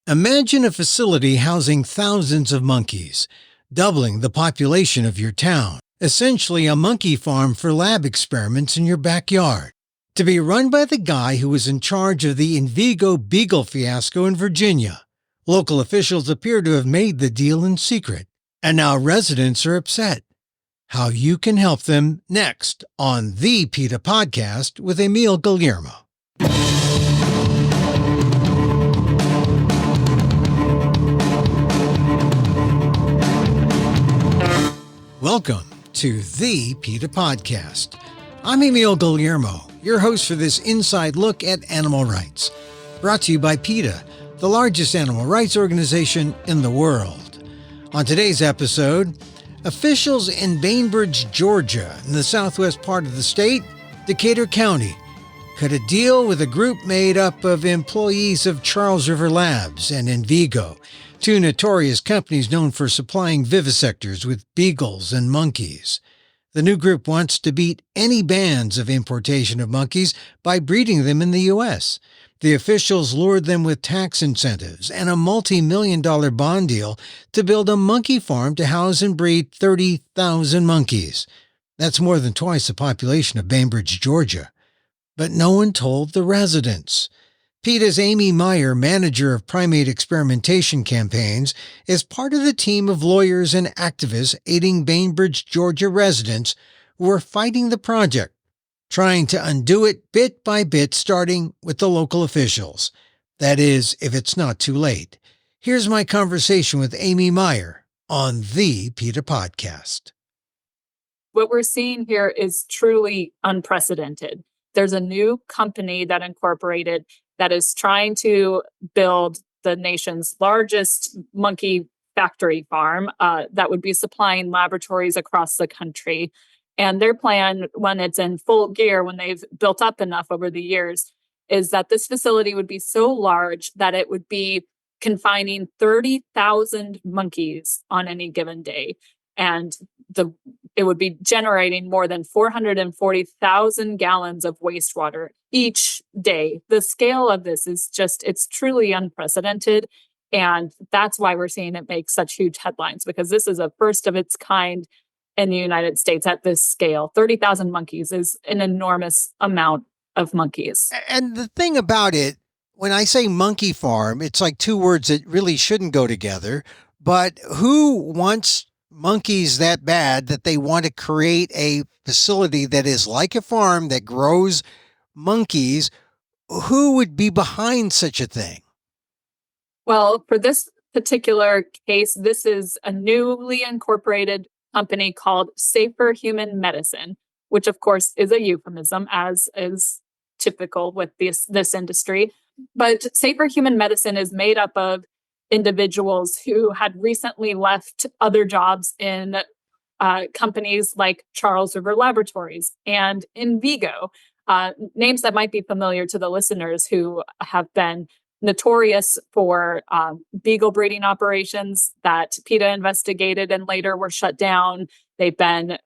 Imagine a facility housing thousands of monkeys, doubling the population of your town. Essentially a monkey farm for lab experiments in your backyard. To be run by the guy who was in charge of the Envigo beagle fiasco in Virginia. Local officials appear to have made the deal in secret, and now residents are upset. How you can help them next on the PETA Podcast with Emil Guillermo. Welcome to the PETA Podcast. I'm Emil Guillermo, your host for this inside look at animal rights. Brought to you by PETA, the largest animal rights organization in the world. On today's episode, officials in Bainbridge, Georgia, in the southwest part of the state, Decatur County, cut a deal with a group made up of employees of Charles River Labs and Envigo, two notorious companies known for supplying vivisectors with beagles and monkeys. The new group wants to beat any bans of importation of monkeys by breeding them in the U.S. The officials lured them with tax incentives and a multi-million-dollar bond deal to build a monkey farm to house and breed 30,000 monkeys. That's more than twice the population of Bainbridge, Georgia. But no one told the residents. PETA's Emil Meyer, manager of primate experimentation campaigns, is part of the team of lawyers and activists aiding Bainbridge, Georgia residents who are fighting the project, trying to undo it bit by bit, starting with the local officials. That is, if it's not too late. Here's my conversation with Emil Meyer on the PETA Podcast. What we're seeing here is truly unprecedented. There's a new company that incorporated that is trying to build the nation's largest monkey factory farm that would be supplying laboratories across the country. And their plan, when it's in full gear, when they've built up enough over the years, is that this facility would be so large that it would be confining 30,000 monkeys on any given day. And it would be generating more than 440,000 gallons of wastewater each day. The scale of this is it's truly unprecedented. And that's why we're seeing it make such huge headlines, because this is a first of its kind in the United States at this scale. 30,000 monkeys is an enormous amount of monkeys. And the thing about it, when I say monkey farm, it's like two words that really shouldn't go together. But who wants monkeys that bad that they want to create a facility that is like a farm that grows monkeys? Who would be behind such a thing? Well, for this particular case, this is a newly incorporated company called Safer Human Medicine, which of course is a euphemism, as is typical with this industry. But Safer Human Medicine is made up of individuals who had recently left other jobs in companies like Charles River Laboratories and Envigo, names that might be familiar to the listeners who have been notorious for beagle breeding operations that PETA investigated and later were shut down. They've been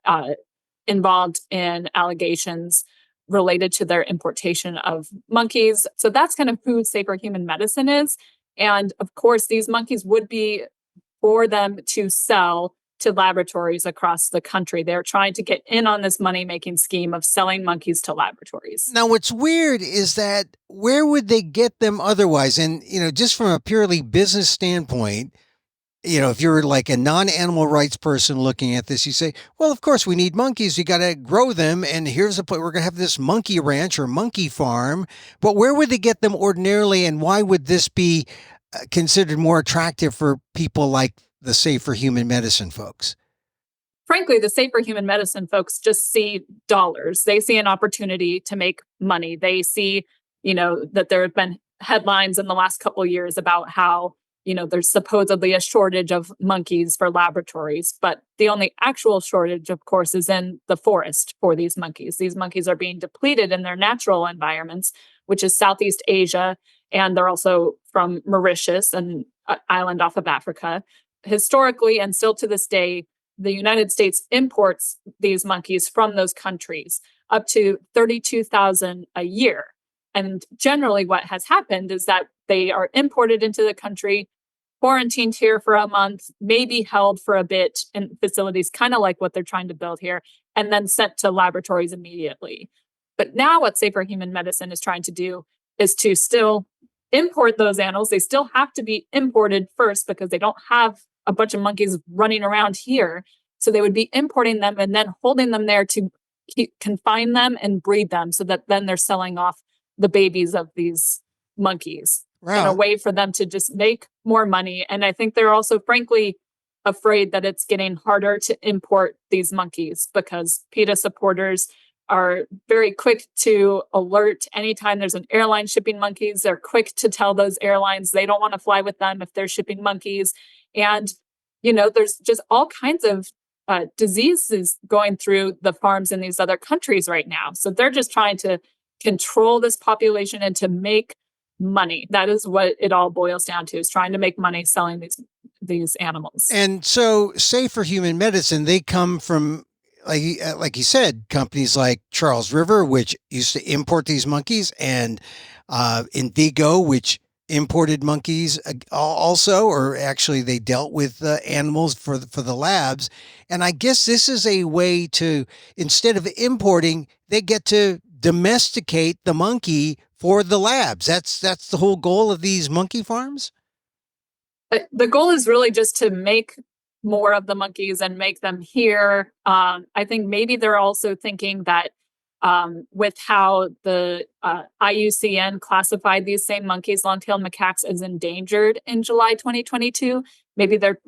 involved in allegations related to their importation of monkeys. So that's kind of who Safer Human Medicine is. And of course, these monkeys would be for them to sell to laboratories across the country. They're trying to get in on this money-making scheme of selling monkeys to laboratories. Now, what's weird is that where would they get them otherwise? And, just from a purely business standpoint, if you're like a non-animal rights person looking at this, you say, well, of course, we need monkeys. You got to grow them. And here's we're going to have this monkey ranch or monkey farm. But where would they get them ordinarily? And why would this be considered more attractive for people like the Safer Human Medicine folks? Frankly, the Safer Human Medicine folks just see dollars. They see an opportunity to make money. They see, that there have been headlines in the last couple of years about how, there's supposedly a shortage of monkeys for laboratories. But the only actual shortage, of course, is in the forest for these monkeys. These monkeys are being depleted in their natural environments, which is Southeast Asia. And they're also from Mauritius, an island off of Africa. Historically, and still to this day, the United States imports these monkeys from those countries, up to 32,000 a year. And generally what has happened is that They are imported into the country, quarantined here for a month, maybe held for a bit in facilities, kind of like what they're trying to build here, and then sent to laboratories immediately. But now what Safer Human Medicine is trying to do is to still import those animals. They still have to be imported first because they don't have a bunch of monkeys running around here. So they would be importing them and then holding them there to confine them and breed them so that then they're selling off the babies of these monkeys in a way for them to just make more money. And I think they're also, frankly, afraid that it's getting harder to import these monkeys because PETA supporters are very quick to alert anytime there's an airline shipping monkeys. They're quick to tell those airlines they don't want to fly with them if they're shipping monkeys. And, there's just all kinds of diseases going through the farms in these other countries right now. So they're just trying to control this population and to make money. That is what it all boils down to, is trying to make money selling these animals. And so Safer Human Medicine, they come from, like you said, companies like Charles River, which used to import these monkeys, and Envigo, which imported monkeys also, or actually they dealt with animals for the labs. And I guess this is a way to, instead of importing, they get to domesticate the monkey for the labs. That's the whole goal of these monkey farms? The goal is really just to make more of the monkeys and make them here. I think maybe they're also thinking that with how the IUCN classified these same monkeys, long-tailed macaques, as endangered in July 2022, maybe they're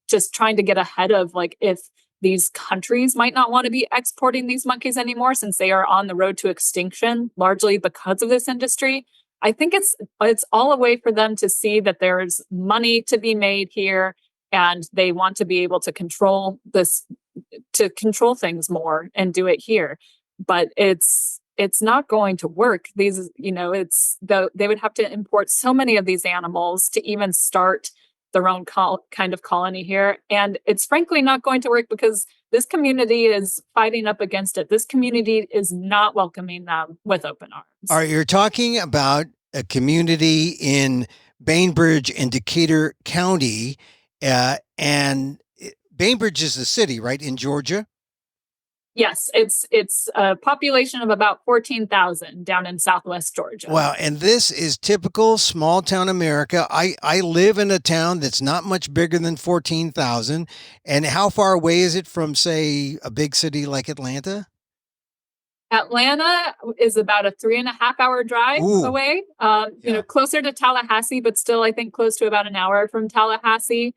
just trying to get ahead of if these countries might not want to be exporting these monkeys anymore since they are on the road to extinction, largely because of this industry. I think it's all a way for them to see that there's money to be made here, and they want to be able to control things more and do it here. But it's not going to work. They would have to import so many of these animals to even start their own kind of colony here. And it's frankly not going to work because this community is fighting up against it. This community is not welcoming them with open arms. All right, you're talking about a community in Bainbridge in Decatur County, and Bainbridge is the city, right, in Georgia? Yes, it's a population of about 14,000 down in Southwest Georgia. Wow, and this is typical small town America. I live in a town that's not much bigger than 14,000. And how far away is it from, say, a big city like Atlanta? Atlanta is about a 3.5-hour drive away. Closer to Tallahassee, but still, I think, close to about an hour from Tallahassee.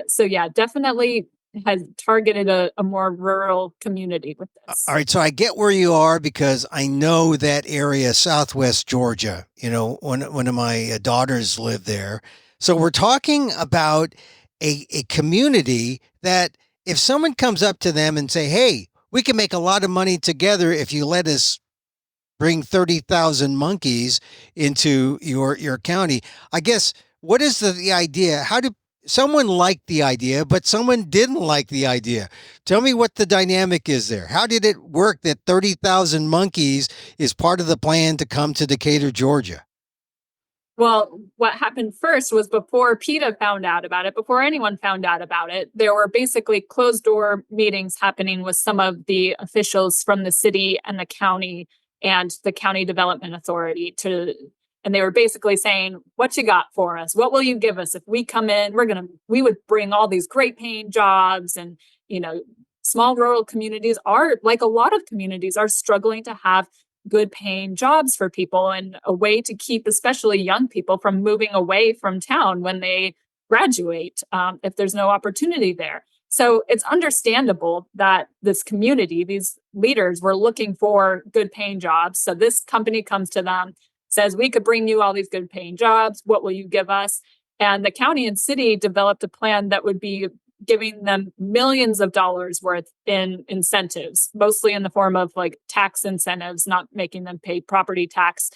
So yeah, definitely has targeted a more rural community with this. All right. So I get where you are because I know that area, Southwest Georgia. One of my daughters live there. So we're talking about a community that if someone comes up to them and say, hey, we can make a lot of money together if you let us bring 30,000 monkeys into your county. I guess, what is the idea? How do someone liked the idea, but someone didn't like the idea? Tell me what the dynamic is there. How did it work that 30,000 monkeys is part of the plan to come to Decatur, Georgia? Well, what happened first was before PETA found out about it, before anyone found out about it, there were basically closed door meetings happening with some of the officials from the city and the county and the County Development Authority and they were basically saying, what you got for us? What will you give us if we come in? We would bring all these great paying jobs. And, small rural communities are, like a lot of communities, are struggling to have good paying jobs for people, and a way to keep especially young people from moving away from town when they graduate, if there's no opportunity there. So it's understandable that this community, these leaders, were looking for good paying jobs. So this company comes to them, says, we could bring you all these good paying jobs. What will you give us? And the county and city developed a plan that would be giving them millions of dollars worth in incentives, mostly in the form of tax incentives, not making them pay property tax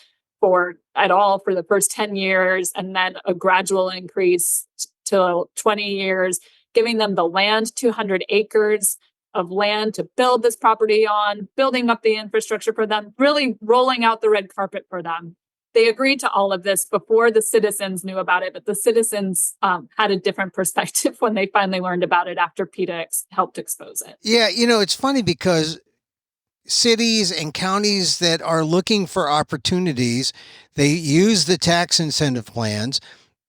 at all for the first 10 years, and then a gradual increase to 20 years, giving them the land, 200 acres of land to build this property on, building up the infrastructure for them, really rolling out the red carpet for them. they agreed to all of this before the citizens knew about it, but the citizens had a different perspective when they finally learned about it after PETA helped expose it. Yeah, it's funny because cities and counties that are looking for opportunities, they use the tax incentive plans.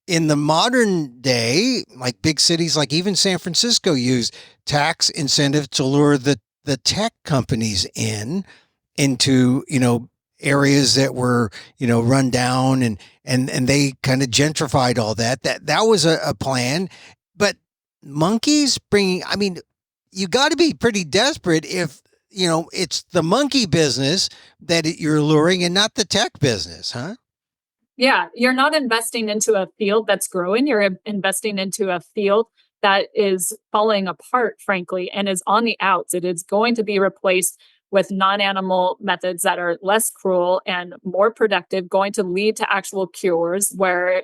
In the modern day, like big cities, like even San Francisco, use tax incentive to lure the tech companies into areas that were run down, and they kind of gentrified all that. That was a plan. But monkeys bringing, I mean, you got to be pretty desperate if it's the monkey business that you're luring and not the tech business, huh? Yeah, you're not investing into a field that's growing. You're investing into a field that is falling apart, frankly, and is on the outs. It is going to be replaced with non-animal methods that are less cruel and more productive, going to lead to actual cures, where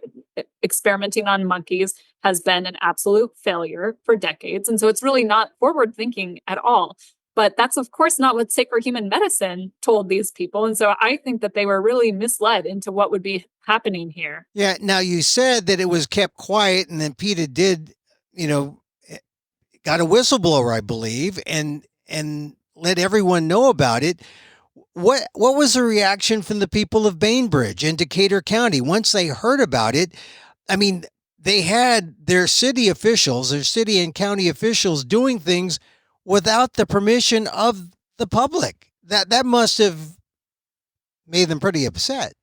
experimenting on monkeys has been an absolute failure for decades. And so it's really not forward thinking at all. But that's, of course, not what Safer Human Medicine told these people. And so I think that they were really misled into what would be happening here. Yeah. Now, you said that it was kept quiet, and then PETA did, got a whistleblower, I believe, and let everyone know about it. What was the reaction from the people of Bainbridge in Decatur County once they heard about it? I mean, they had their city and county officials doing things without the permission of the public. That must have made them pretty upset.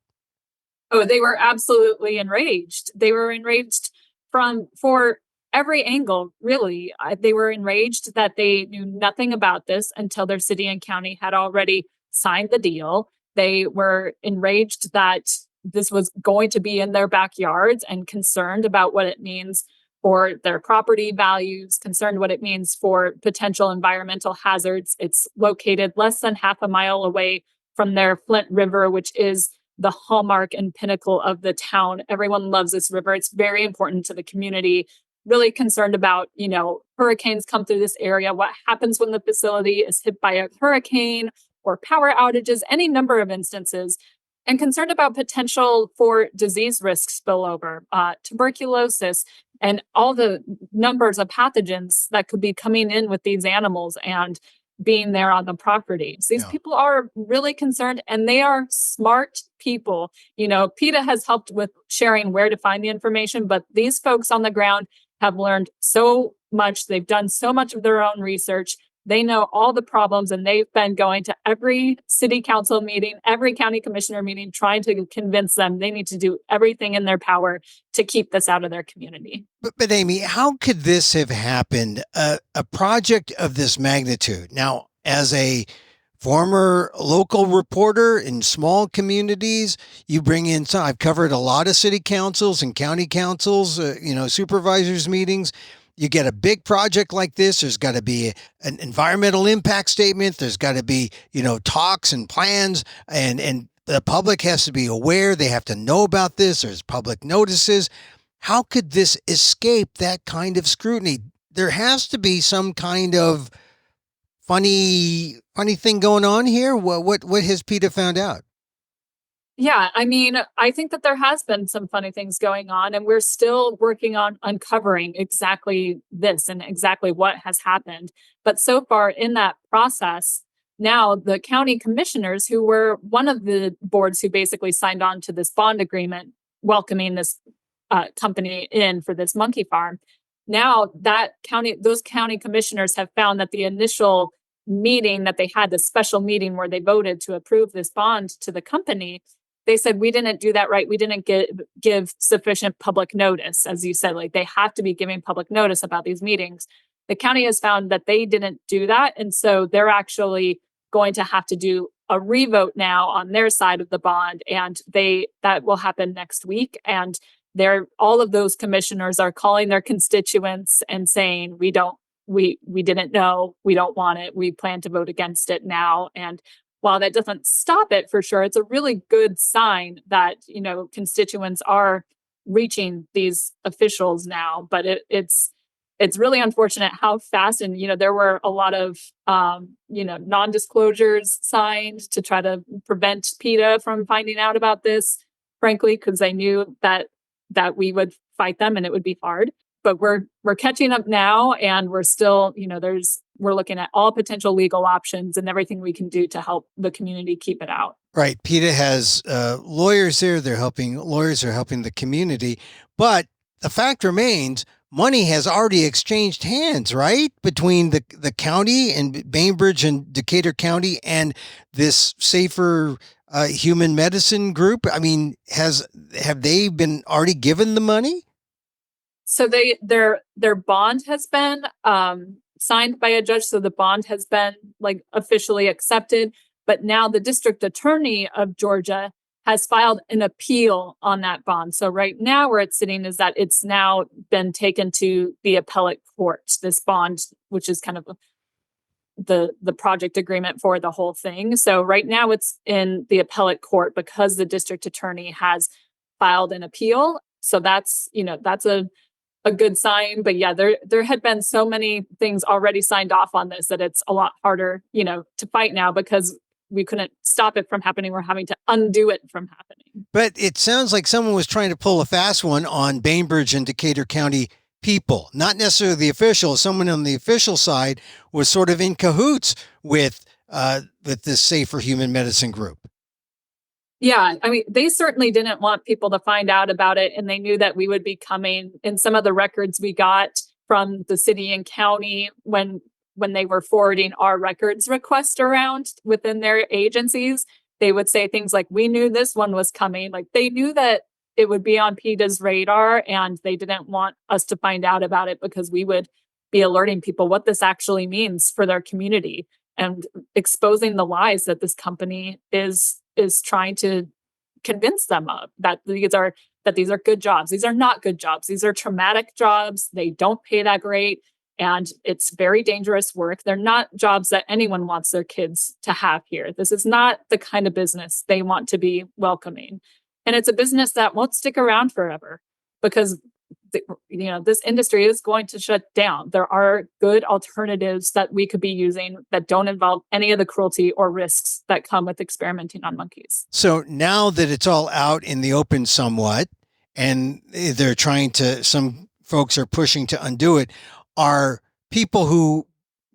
Oh, they were absolutely enraged. They were enraged for every angle, really. They were enraged that they knew nothing about this until their city and county had already signed the deal. They were enraged that this was going to be in their backyards, and concerned about what it means for their property values, concerned what it means for potential environmental hazards. It's located less than half a mile away from their Flint River, which is the hallmark and pinnacle of the town. Everyone loves this river. It's very important to the community. Really concerned about, hurricanes come through this area. What happens when the facility is hit by a hurricane or power outages, any number of instances. And concerned about potential for disease risk spillover, tuberculosis, and all the numbers of pathogens that could be coming in with these animals and being there on the property. So these people are really concerned, and they are smart people. PETA has helped with sharing where to find the information, but these folks on the ground have learned so much. They've done so much of their own research. They know all the problems, and they've been going to every city council meeting, every county commissioner meeting, trying to convince them they need to do everything in their power to keep this out of their community. But Amy, how could this have happened? A project of this magnitude. Now, as a former local reporter in small communities, you bring in some. I've covered a lot of city councils and county councils, supervisors meetings. You get a big project like this, there's got to be an environmental impact statement. There's got to be, talks and plans, and the public has to be aware. They have to know about this. There's public notices. How could this escape that kind of scrutiny? There has to be some kind of funny thing going on here. What has PETA found out? Yeah, I mean, I think that there has been some funny things going on, and we're still working on uncovering exactly this and exactly what has happened. But so far in that process, now the county commissioners, who were one of the boards who basically signed on to this bond agreement welcoming this company in for this monkey farm, now those county commissioners have found that the initial meeting that they had, the special meeting where they voted to approve this bond to the company, they said, we didn't do that right. We didn't give sufficient public notice. As you said, like, they have to be giving public notice about these meetings. The county has found that they didn't do that. And so they're actually going to have to do a revote now on their side of the bond. And that will happen next week. And all of those commissioners are calling their constituents and saying, we didn't know, we don't want it, we plan to vote against it now. And while that doesn't stop it for sure, it's a really good sign that, constituents are reaching these officials now. But it's really unfortunate how fast, and, there were a lot of, non-disclosures signed to try to prevent PETA from finding out about this. frankly, because they knew that we would fight them and it would be hard. But we're catching up now, and we're still, we're looking at all potential legal options and everything we can do to help the community keep it out. Right. PETA has lawyers there. Lawyers are helping the community. But the fact remains, money has already exchanged hands, right? Between the county and Bainbridge and Decatur County and this Safer Human Medicine group. I mean, have they been already given the money? So their bond has been signed by a judge. So the bond has been officially accepted. But now the district attorney of Georgia has filed an appeal on that bond. So right now where it's sitting is that it's now been taken to the appellate court, this bond, which is kind of the project agreement for the whole thing. So right now it's in the appellate court because the district attorney has filed an appeal. So that's a good sign. But yeah, there had been so many things already signed off on this that it's a lot harder, to fight now because we couldn't stop it from happening. We're having to undo it from happening. But it sounds like someone was trying to pull a fast one on Bainbridge and Decatur County people, not necessarily the officials. Someone on the official side was sort of in cahoots with this Safer Human Medicine group. Yeah, I mean, they certainly didn't want people to find out about it, and they knew that we would be coming. In some of the records we got from the city and county when they were forwarding our records request around within their agencies, they would say things like, we knew this one was coming. Like they knew that it would be on PETA's radar, and they didn't want us to find out about it because we would be alerting people what this actually means for their community and exposing the lies that this company is trying to convince them of, that these are good jobs. These are not good jobs. These are traumatic jobs. They don't pay that great. And it's very dangerous work. They're not jobs that anyone wants their kids to have here. This is not the kind of business they want to be welcoming. And it's a business that won't stick around forever because this industry is going to shut down. There are good alternatives that we could be using that don't involve any of the cruelty or risks that come with experimenting on monkeys. So now that it's all out in the open somewhat, and some folks are pushing to undo it, are people who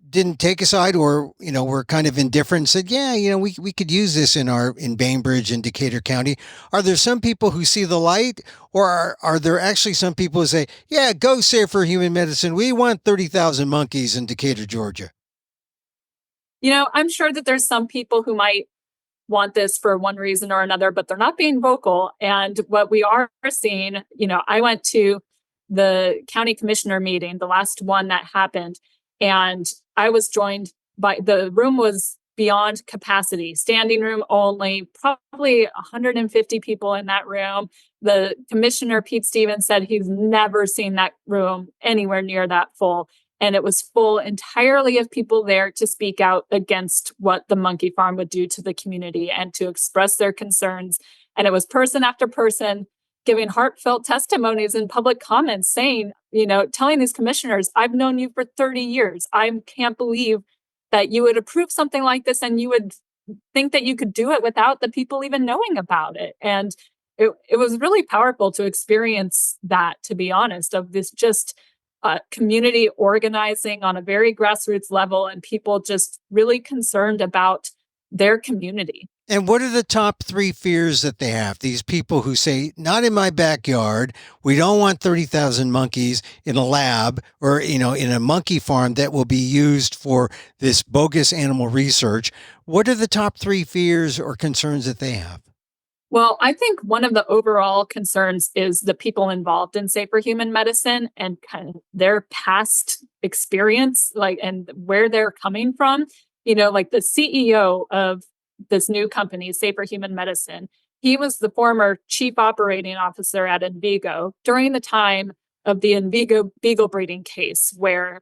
didn't take a side or, were kind of indifferent and said, yeah, we could use this in Bainbridge and Decatur County. Are there some people who see the light, or are there actually some people who say, yeah, go Safer Human Medicine. We want 30,000 monkeys in Decatur, Georgia? I'm sure that there's some people who might want this for one reason or another, but they're not being vocal. And what we are seeing, I went to the county commissioner meeting, the last one that happened, and I was joined by, the room was beyond capacity, standing room only, probably 150 people in that room. The commissioner, Pete Stevens, said he's never seen that room anywhere near that full. And it was full entirely of people there to speak out against what the monkey farm would do to the community and to express their concerns. And it was person after person giving heartfelt testimonies and public comments saying, telling these commissioners, I've known you for 30 years. I can't believe that you would approve something like this and you would think that you could do it without the people even knowing about it. And it was really powerful to experience that, to be honest, of this just community organizing on a very grassroots level and people just really concerned about their community. And what are the top 3 fears that they have? These people who say, not in my backyard. We don't want 30,000 monkeys in a lab or, in a monkey farm that will be used for this bogus animal research. What are the top 3 fears or concerns that they have? Well, I think one of the overall concerns is the people involved in Safer Human Medicine and kind of their past experience, and where they're coming from. The CEO of this new company, Safer Human Medicine, he was the former chief operating officer at Envigo during the time of the Envigo beagle breeding case, where,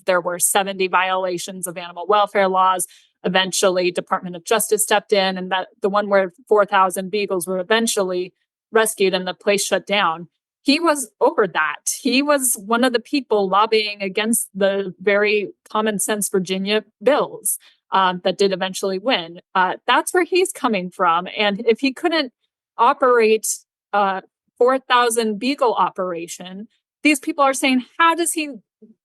there were 70 violations of animal welfare laws. Eventually, Department of Justice stepped in, and that the one where 4,000 beagles were eventually rescued and the place shut down. He was over that. He was one of the people lobbying against the very common sense Virginia bills that did eventually win. That's where he's coming from. And if he couldn't operate a 4,000 beagle operation. These people are saying, how does he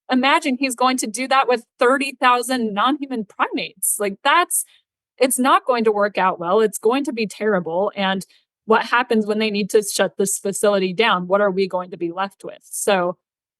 imagine he's going to do that with 30,000 non-human primates? Like it's not going to work out well. It's going to be terrible. And what happens when they need to shut this facility down? What are we going to be left with? So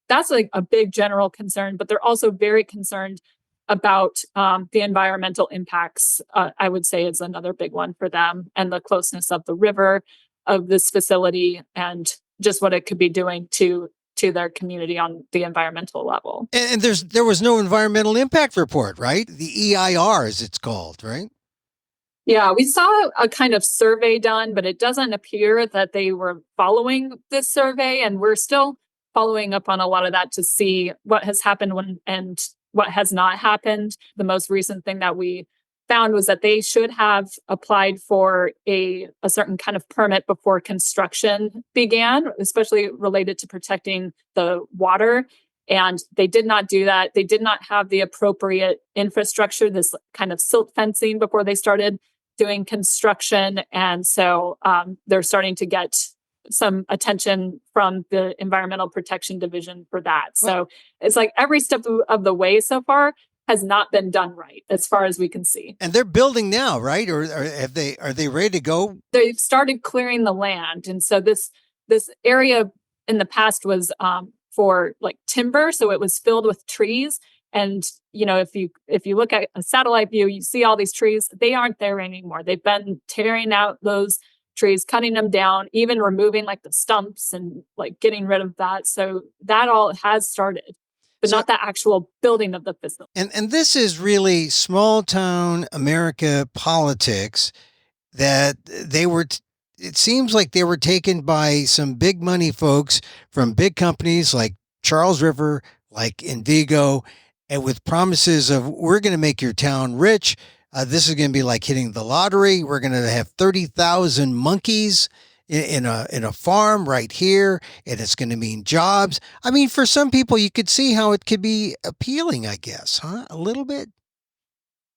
that's like a big general concern, but they're also very concerned about the environmental impacts, I would say is another big one for them, and the closeness of the river of this facility and just what it could be doing to their community on the environmental level. And there was no environmental impact report, right? The EIR, as it's called, right? Yeah, we saw a kind of survey done, but it doesn't appear that they were following this survey. And we're still following up on a lot of that to see what has happened and what has not happened. The most recent thing that we found was that they should have applied for a certain kind of permit before construction began, especially related to protecting the water. And they did not do that. They did not have the appropriate infrastructure, this kind of silt fencing before they started doing construction. And so they're starting to get some attention from the Environmental Protection Division for that. So it's like every step of the way so far has not been done right, as far as we can see. And they're building now, right? Or are they ready to go? They've started clearing the land. And so this area in the past was for like timber. So it was filled with trees. And, you know, if you look at a satellite view, you see all these trees. They aren't there anymore. They've been tearing out those trees, cutting them down, even removing like the stumps and like getting rid of that. So that all has started, but not the actual building of the facility. And this is really small town America politics that they were. It seems like they were taken by some big money folks from big companies like Charles River, like Envigo, and with promises of, we're going to make your town rich. This is going to be like hitting the lottery. We're going to have 30,000 monkeys in a farm right here, and it's going to mean jobs. I mean, for some people, you could see how it could be appealing, I guess, huh? A little bit.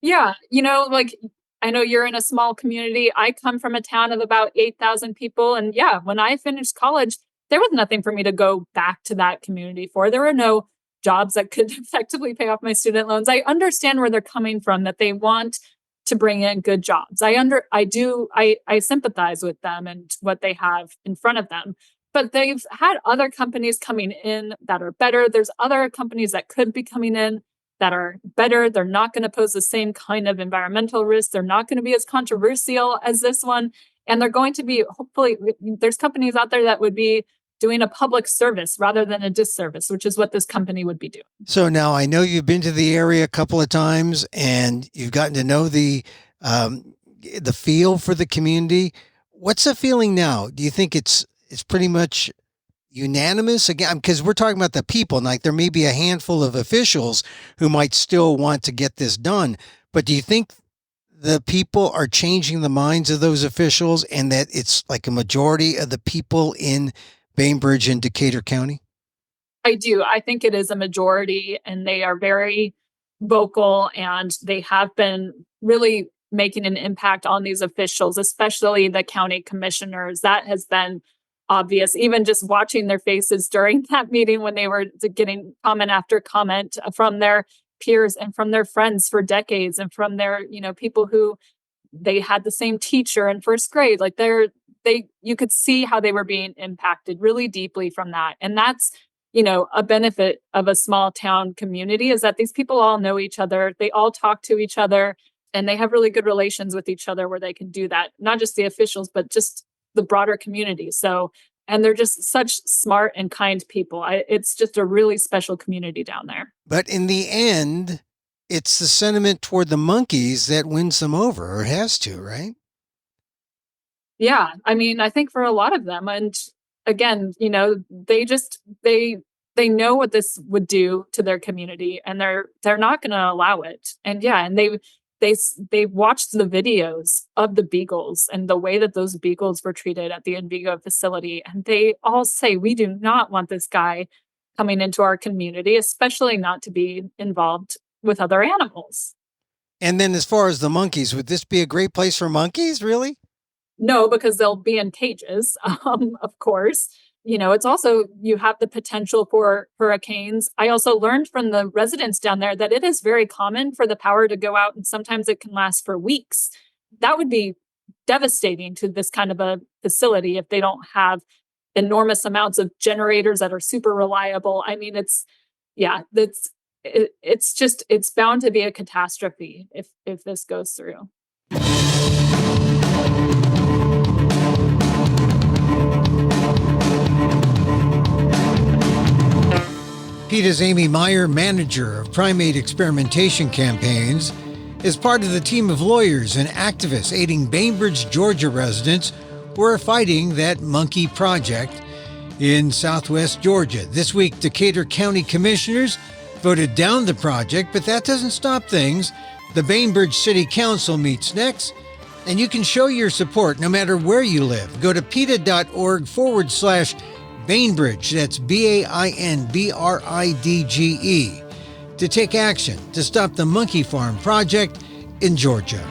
Yeah. You know, like, I know you're in a small community. I come from a town of about 8,000 people. And yeah, when I finished college, there was nothing for me to go back to that community for. There were no jobs that could effectively pay off my student loans. I understand where they're coming from, that they want to bring in good jobs. I sympathize with them and what they have in front of them. But they've had other companies coming in that are better. There's other companies that could be coming in that are better. They're not going to pose the same kind of environmental risk. They're not going to be as controversial as this one. And they're going to be, hopefully, there's companies out there that would be doing a public service rather than a disservice, which is what this company would be doing. So now I know you've been to the area a couple of times and you've gotten to know the feel for the community. What's the feeling now? Do you think it's pretty much unanimous again? Because we're talking about the people, and like there may be a handful of officials who might still want to get this done. But do you think the people are changing the minds of those officials, and that it's like a majority of the people in Bainbridge and Decatur County? I do. I think it is a majority, and they are very vocal, and they have been really making an impact on these officials, especially the county commissioners. That has been obvious, even just watching their faces during that meeting when they were getting comment after comment from their peers and from their friends for decades, and from their, people who they had the same teacher in first grade. Like you could see how they were being impacted really deeply from that. And that's, a benefit of a small town community, is that these people all know each other. They all talk to each other, and they have really good relations with each other where they can do that. Not just the officials, but just the broader community. So, and they're just such smart and kind people. It's just a really special community down there. But in the end, it's the sentiment toward the monkeys that wins them over, or has to, right? Yeah. I mean, I think for a lot of them, and again, they know what this would do to their community, and they're not going to allow it. And yeah, and they watched the videos of the beagles and the way that those beagles were treated at the Envigo facility. And they all say, we do not want this guy coming into our community, especially not to be involved with other animals. And then as far as the monkeys, would this be a great place for monkeys, really? No, because they'll be in cages, of course. It's also, you have the potential for hurricanes. I also learned from the residents down there that it is very common for the power to go out, and sometimes it can last for weeks. That would be devastating to this kind of a facility if they don't have enormous amounts of generators that are super reliable. I mean, it's bound to be a catastrophe if this goes through. PETA's Amy Meyer, manager of primate experimentation campaigns, is part of the team of lawyers and activists aiding Bainbridge, Georgia residents who are fighting that monkey project in southwest Georgia. This week, Decatur County commissioners voted down the project, but that doesn't stop things. The Bainbridge City Council meets next, and you can show your support no matter where you live. Go to PETA.org/Bainbridge, that's BAINBRIDGE, to take action to stop the monkey farm project in Georgia.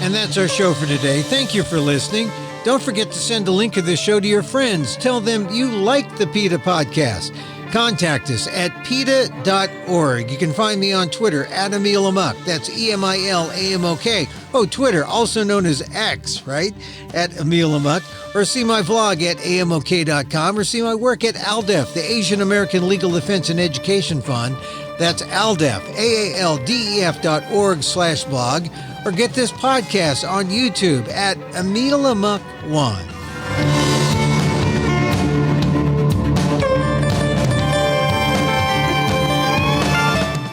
And that's our show for today. Thank you for listening. Don't forget to send a link of this show to your friends. Tell them you like the PETA Podcast. Contact us at PETA.org. You can find me on Twitter at Emil Amok. That's EMILAMOK. Oh, Twitter, also known as X, right? At Emil Amok. Or see my vlog at AMOK.com, or see my work at ALDEF, the Asian American Legal Defense and Education Fund. That's ALDEF, AALDEF.org/blog. Or get this podcast on YouTube at Emil Amok 1.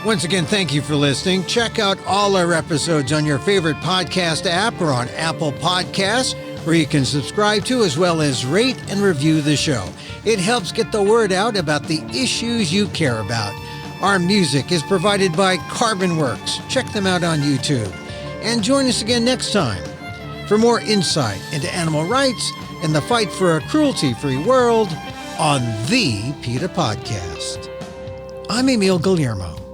Once again, thank you for listening. Check out all our episodes on your favorite podcast app or on Apple Podcasts, where you can subscribe to as well as rate and review the show. It helps get the word out about the issues you care about. Our music is provided by Carbon Works. Check them out on YouTube. And join us again next time for more insight into animal rights and the fight for a cruelty-free world on the PETA Podcast. I'm Emil Guillermo.